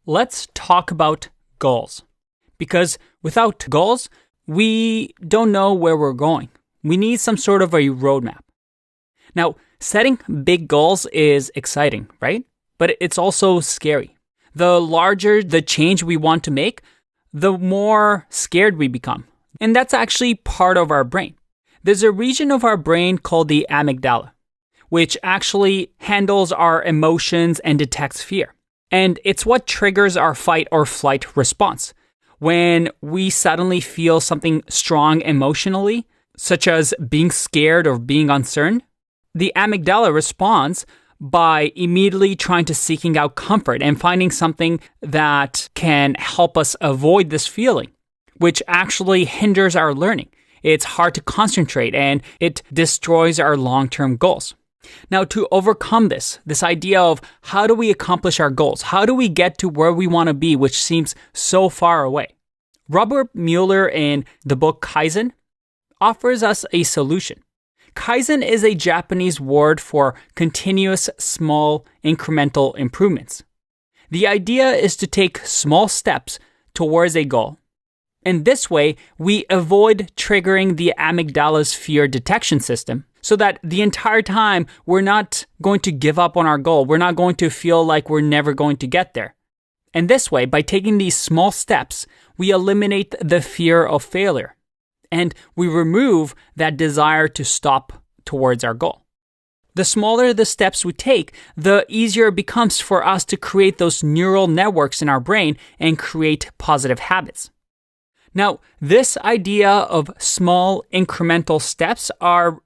let's talk about goals. Because without goals, we don't know where we're going. We need some sort of a roadmap. Now, setting big goals is exciting, right? But it's also scary. The larger the change we want to make, the more scared we become. And that's actually part of our brain. There's a region of our brain called the amygdala, which actually handles our emotions and detects fear. And it's what triggers our fight or flight response. When we suddenly feel something strong emotionally, such as being scared or being uncertain, the amygdala responds by immediately trying to seeking out comfort and finding something that can help us avoid this feeling, which actually hinders our learning. It's hard to concentrate and it destroys our long-term goals. Now, to overcome this idea of how do we accomplish our goals? How do we get to where we want to be, which seems so far away? Robert Mueller in the book Kaizen offers us a solution. Kaizen is a Japanese word for continuous small incremental improvements. The idea is to take small steps towards a goal. And this way, we avoid triggering the amygdala's fear detection system so that the entire time we're not going to give up on our goal. We're not going to feel like we're never going to get there. And this way, by taking these small steps, we eliminate the fear of failure. And we remove that desire to stop towards our goal. The smaller the steps we take, the easier it becomes for us to create those neural networks in our brain and create positive habits. Now, this idea of small incremental steps are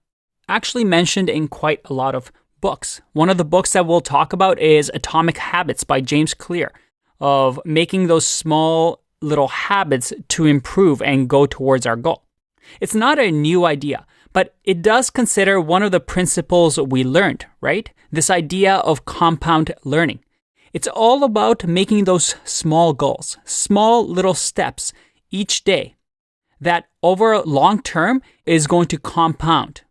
actually mentioned in quite a lot of books. One of the books that we'll talk about is Atomic Habits by James Clear, of making those small little habits to improve and go towards our goal. It's not a new idea, but it does consider one of the principles we learned, right? This idea of compound learning. It's all about making those small goals, small little steps each day that over long term is going to compound.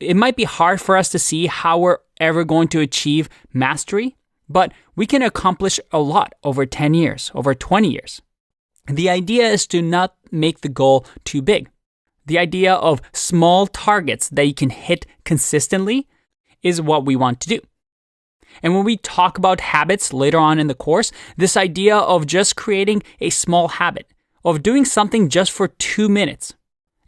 It might be hard for us to see how we're ever going to achieve mastery, but we can accomplish a lot over 10 years, over 20 years. The idea is to not make the goal too big. The idea of small targets that you can hit consistently is what we want to do. And when we talk about habits later on in the course, this idea of just creating a small habit, of doing something just for 2 minutes,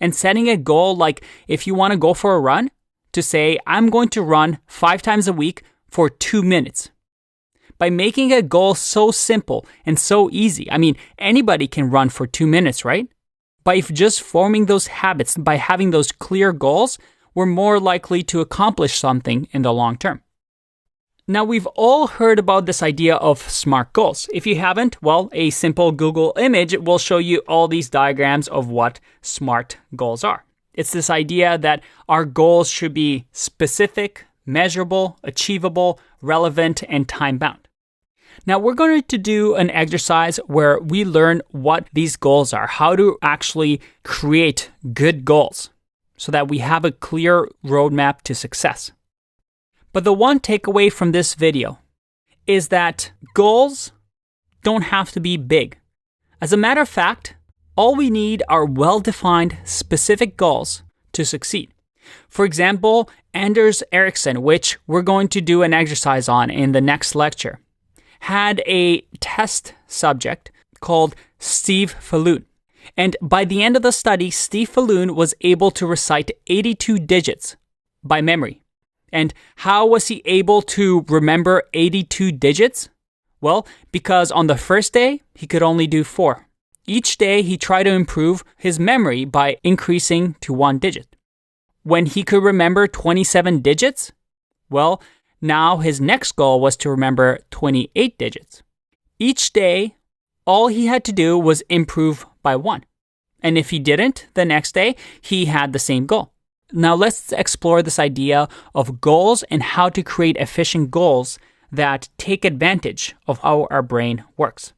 and setting a goal like if you want to go for a run, to say, I'm going to run 5 times a week for 2 minutes. By making a goal so simple and so easy, anybody can run for 2 minutes, right? By just forming those habits, by having those clear goals, we're more likely to accomplish something in the long term. Now, we've all heard about this idea of SMART goals. If you haven't, well, a simple Google image will show you all these diagrams of what SMART goals are. It's this idea that our goals should be specific, measurable, achievable, relevant, and time-bound. Now, we're going to do an exercise where we learn what these goals are, how to actually create good goals so that we have a clear roadmap to success. But the one takeaway from this video is that goals don't have to be big. As a matter of fact, all we need are well-defined, specific goals to succeed. For example, Anders Ericsson, which we're going to do an exercise on in the next lecture, had a test subject called Steve Falloon. And by the end of the study, Steve Falloon was able to recite 82 digits by memory. And how was he able to remember 82 digits? Well, because on the first day, he could only do 4. Each day, he tried to improve his memory by increasing to 1 digit. When he could remember 27 digits, well, now his next goal was to remember 28 digits. Each day, all he had to do was improve by 1. And if he didn't, the next day, he had the same goal. Now let's explore this idea of goals and how to create efficient goals that take advantage of how our brain works.